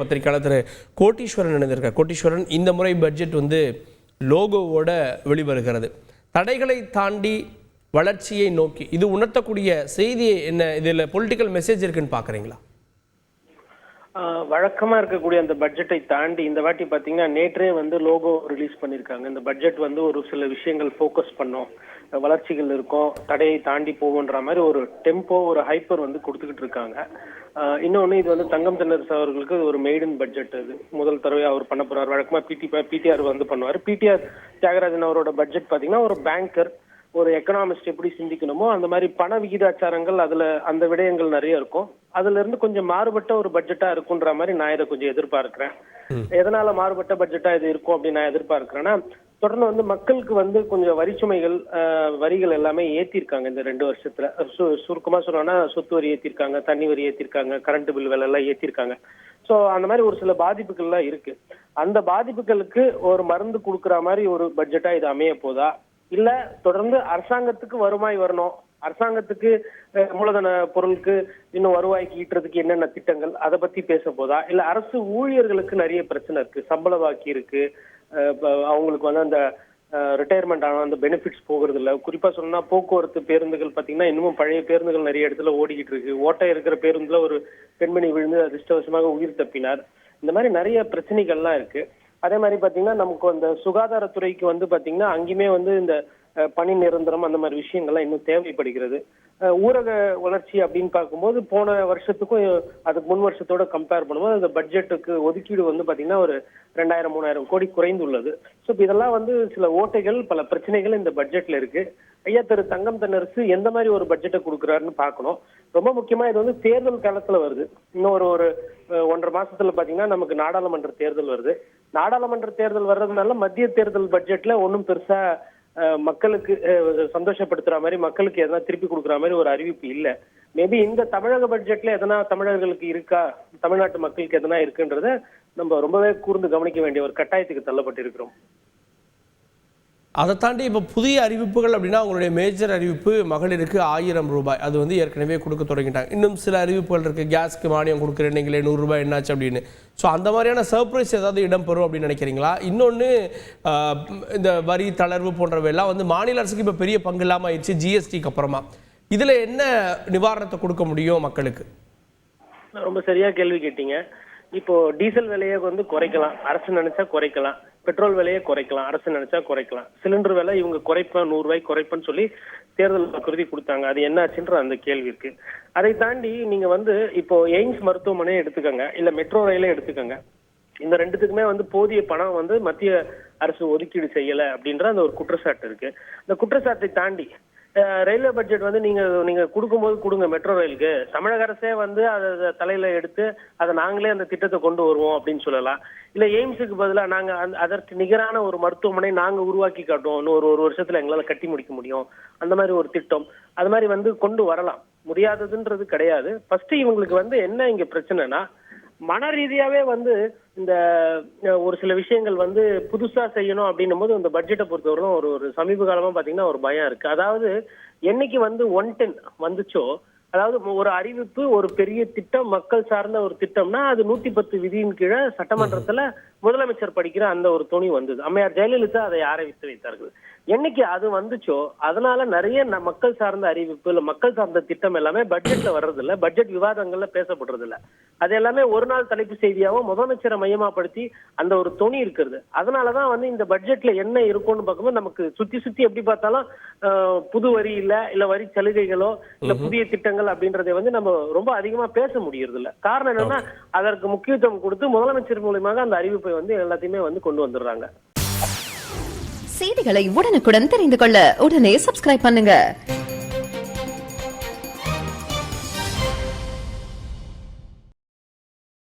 பத்திரிகையாளர் திரு கோட்டீஸ்வரன் இணைந்திருக்கார். கோட்டீஸ்வரன், இந்த முறை பட்ஜெட் லோகோவோட வெளிவருகிறது. தடைகளை தாண்டி வளர்ச்சியை நோக்கி இது உணர்த்தக்கூடிய செய்தி என்ன? இதுல பொலிட்டிக்கல் மெசேஜ் இருக்குன்னு பாக்குறீங்களா? வழக்கமா இருக்கக்கூடிய அந்த பட்ஜெட்டை தாண்டி இந்த வாட்டி பாத்தீங்கன்னா நேற்றே லோகோ ரிலீஸ் பண்ணிருக்காங்க. இந்த பட்ஜெட் ஒரு சில விஷயங்கள் ஃபோக்கஸ் பண்ணோம், வளர்ச்சிகள் இருக்கும், தடையை தாண்டி போகுன்ற மாதிரி ஒரு டெம்போ, ஒரு ஹைப்பர் கொடுத்துக்கிட்டு இருக்காங்க. இன்னொன்னு இது தங்கம் தென்னரசு அவர்களுக்கு ஒரு மெய்டன் பட்ஜெட். அது முதல் தடவை அவர் பண்ண போறாரு. வழக்கமா பிடிஆர் பண்ணுவாரு. பிடிஆர் தியாகராஜன் அவரோட பட்ஜெட் பாத்தீங்கன்னா ஒரு பேங்கர், ஒரு எக்கனாமிஸ்ட் எப்படி சிந்திக்கணுமோ அந்த மாதிரி பண விகிதாச்சாரங்கள், அதுல அந்த விடயங்கள் நிறைய இருக்கும். அதுல இருந்து கொஞ்சம் மாறுபட்ட ஒரு பட்ஜெட்டா இருக்குன்ற மாதிரி நான் இதை கொஞ்சம் எதிர்பார்க்கிறேன். எதனால மாறுபட்ட பட்ஜெட்டா இது இருக்கும் அப்படின்னு நான் எதிர்பார்க்கிறேன்னா, தொடர்ந்து மக்களுக்கு கொஞ்சம் வரிச்சுமைகள், வரிகள் எல்லாமே ஏத்திருக்காங்க இந்த 2 வருஷத்துல. சுருக்கமா சொல்லணும்னா சொத்து வரி ஏத்திருக்காங்க, தண்ணி வரி ஏத்திருக்காங்க, கரண்ட் பில் விலை எல்லாம் ஏத்திருக்காங்க. சோ அந்த மாதிரி ஒரு சில பாதிப்புகள்லாம் இருக்கு. அந்த பாதிப்புகளுக்கு ஒரு மருந்து கொடுக்குற மாதிரி ஒரு பட்ஜெட்டா இது அமைய போதா, இல்ல தொடர்ந்து அரசாங்கத்துக்கு வருவாய் வரணும், அரசாங்கத்துக்கு மூலதன பொருளுக்கு இன்னும் வருவாய்க்கு ஈட்டுறதுக்கு என்னென்ன திட்டங்கள் அதை பத்தி பேச போதா, இல்ல அரசு ஊழியர்களுக்கு நிறைய பிரச்சனை இருக்கு, சம்பள பாக்கி இருக்கு, அவங்களுக்கு அந்த ரிட்டையர்மெண்ட் ஆன அந்த பெனிஃபிட்ஸ் போகிறது இல்லை. குறிப்பா சொன்னா போக்குவரத்து பேருந்துகள் பாத்தீங்கன்னா இன்னமும் பழைய பேருந்துகள் நிறைய இடத்துல ஓடிக்கிட்டு இருக்கு. ஓட்டை இருக்கிற பேருந்துல ஒரு பெண்மணி விழுந்து அதிர்ஷ்டவசமாக உயிர் தப்பினார். இந்த மாதிரி நிறைய பிரச்சனைகள்லாம் இருக்கு. அதே மாதிரி பாத்தீங்கன்னா நமக்கு அந்த சுகாதாரத்துறைக்கு பாத்தீங்கன்னா அங்கேயுமே இந்த பணி நிரந்தரம் அந்த மாதிரி விஷயங்கள்லாம் இன்னும் தேவைப்படுகிறது. ஊரக வளர்ச்சி அப்படின்னு பார்க்கும்போது போன வருஷத்துக்கும் அதுக்கு முன் வருஷத்தோட கம்பேர் பண்ணும்போது அந்த பட்ஜெட்டுக்கு ஒதுக்கீடு பாத்தீங்கன்னா ஒரு 2000-3000 கோடி குறைந்துள்ளது. ஸோ இதெல்லாம் சில ஓட்டைகள், பல பிரச்சனைகள் இந்த பட்ஜெட்ல இருக்கு. ஐயா திரு தங்கம் தென்னரசு எந்த மாதிரி ஒரு பட்ஜெட்டை கொடுக்குறாருன்னு பார்க்கணும். ரொம்ப முக்கியமா இது தேர்தல் காலத்துல வருது. இன்னும் ஒரு 1.5 மாசத்துல பாத்தீங்கன்னா நமக்கு நாடாளுமன்ற தேர்தல் வருது. நாடாளுமன்ற தேர்தல் வர்றதுனால மத்திய தேர்தல் பட்ஜெட்ல ஒன்றும் பெருசா மக்களுக்கு சந்தோஷப்படுத்துற மாதிரி, மக்களுக்கு எதனா திருப்பி கொடுக்குற மாதிரி ஒரு அறிவிப்பு இல்லை. மேபி இந்த தமிழக பட்ஜெட்ல எதனா தமிழர்களுக்கு இருக்கா, தமிழ்நாட்டு மக்களுக்கு எதனா இருக்குன்றத நம்ம ரொம்பவே கூர்ந்து கவனிக்க வேண்டிய ஒரு கட்டாயத்துக்கு தள்ளப்பட்டு இருக்கிறோம். அதை தாண்டி இப்போ புதிய அறிவிப்புகள் அப்படின்னா அவங்களுடைய மேஜர் அறிவிப்பு மகளிருக்கு 1000 ரூபாய், அது ஏற்கனவே கொடுக்க தொடங்கிட்டாங்க. இன்னும் சில அறிவிப்புகள் இருக்கு, கேஸ்க்கு மானியம் கொடுக்குறேன், நீங்களே 100 ரூபாய் என்னாச்சு அப்படின்னு. ஸோ அந்த மாதிரியான சர்ப்ரைஸ் ஏதாவது இடம்பெறும் அப்படின்னு நினைக்கிறீங்களா? இன்னொன்று, இந்த வரி தளர்வு போன்றவையெல்லாம் மாநில அரசுக்கு இப்போ பெரிய பங்கு இல்லாமல் ஆயிடுச்சு ஜிஎஸ்டிக்கு அப்புறமா. இதில் என்ன நிவாரணத்தை கொடுக்க முடியும் மக்களுக்கு? ரொம்ப சரியா கேள்வி கேட்டீங்க. இப்போ டீசல் விலையை குறைக்கலாம், அரசு நினைச்சா குறைக்கலாம். பெட்ரோல் விலையை குறைக்கலாம், அரசு நினைச்சா குறைக்கலாம். சிலிண்டர் விலை இவங்க குறைப்பேன், 100 ரூபாய்க்கு குறைப்பேன்னு சொல்லி தேர்தல் வாக்குறுதி கொடுத்தாங்க. அது என்னாச்சுன்ற அந்த கேள்வி இருக்கு. அதை தாண்டி நீங்க இப்போ எய்ம்ஸ் மருத்துவமனையை எடுத்துக்கோங்க, இல்ல மெட்ரோ ரயிலை எடுத்துக்கோங்க. இந்த ரெண்டுத்துக்குமே போதிய பணம் மத்திய அரசு ஒதுக்கீடு செய்யல அப்படின்ற அந்த ஒரு குற்றச்சாட்டு இருக்கு. இந்த குற்றச்சாட்டை தாண்டி ரயில்வே பட்ஜெட் நீங்க கொடுக்கும்போது கொடுங்க, மெட்ரோ ரயிலுக்கு தமிழக அரசே அதை தலையில எடுத்து அதை நாங்களே அந்த திட்டத்தை கொண்டு வருவோம் அப்படின்னு சொல்லலாம். இல்ல எய்ம்ஸுக்கு பதிலாக நாங்க அதற்கு நிகரான ஒரு மருத்துவமனை நாங்க உருவாக்கி காட்டுவோம், இன்னும் ஒரு வருஷத்துல எங்களால கட்டி முடிக்க முடியும், அந்த மாதிரி ஒரு திட்டம் அது மாதிரி கொண்டு வரலாம். முடியாததுன்றது கிடையாது. ஃபர்ஸ்ட் இவங்களுக்கு என்ன இங்க பிரச்சனைனா, மன ரீதியாவே இந்த ஒரு சில விஷயங்கள் புதுசா செய்யணும் அப்படின்னும் போது இந்த பட்ஜெட்டை பொறுத்தவரைக்கும் ஒரு சமீப காலமா பாத்தீங்கன்னா ஒரு பயம் இருக்கு. அதாவது என்னைக்கு 110 வந்துச்சோ, அதாவது ஒரு அறிவிப்பு, ஒரு பெரிய திட்டம், மக்கள் சார்ந்த ஒரு திட்டம்னா அது 110 விதியின் கீழே சட்டமன்றத்துல முதலமைச்சர் படிக்கிற அந்த ஒரு துணி வந்தது. அம்மையார் ஜெயலலிதா அதை ஆரம்பித்து வைத்தார்கள். என்னைக்கு அது வந்துச்சோ அதனால நிறைய மக்கள் சார்ந்த அறிவிப்பு, இல்ல மக்கள் சார்ந்த திட்டம் எல்லாமே பட்ஜெட்ல வர்றது இல்ல, பட்ஜெட் விவாதங்கள்ல பேசப்படுறது இல்ல. அது எல்லாமே ஒரு நாள் தலைப்பு செய்தியாவும் முதலமைச்சரை மையமாப்படுத்தி அந்த ஒரு துணி இருக்கிறது. அதனாலதான் இந்த பட்ஜெட்ல என்ன இருக்கும்னு பார்க்கும்போது நமக்கு சுத்தி சுத்தி எப்படி பார்த்தாலும் புது வரி இல்ல வரி சலுகைகளோ இல்ல புதிய திட்டங்கள் அப்படின்றதை நம்ம ரொம்ப அதிகமா பேச முடியறது இல்ல. காரணம் என்னன்னா, அதற்கு முக்கியத்துவம் கொடுத்து முதலமைச்சர் மூலமாக அந்த அறிவிப்பை எல்லாத்தையுமே கொண்டு வந்துடுறாங்க. செய்திகளை உடனுக்குடன் தெரிந்து கொள்ள உடனே சப்ஸ்கிரைப் பண்ணுங்க.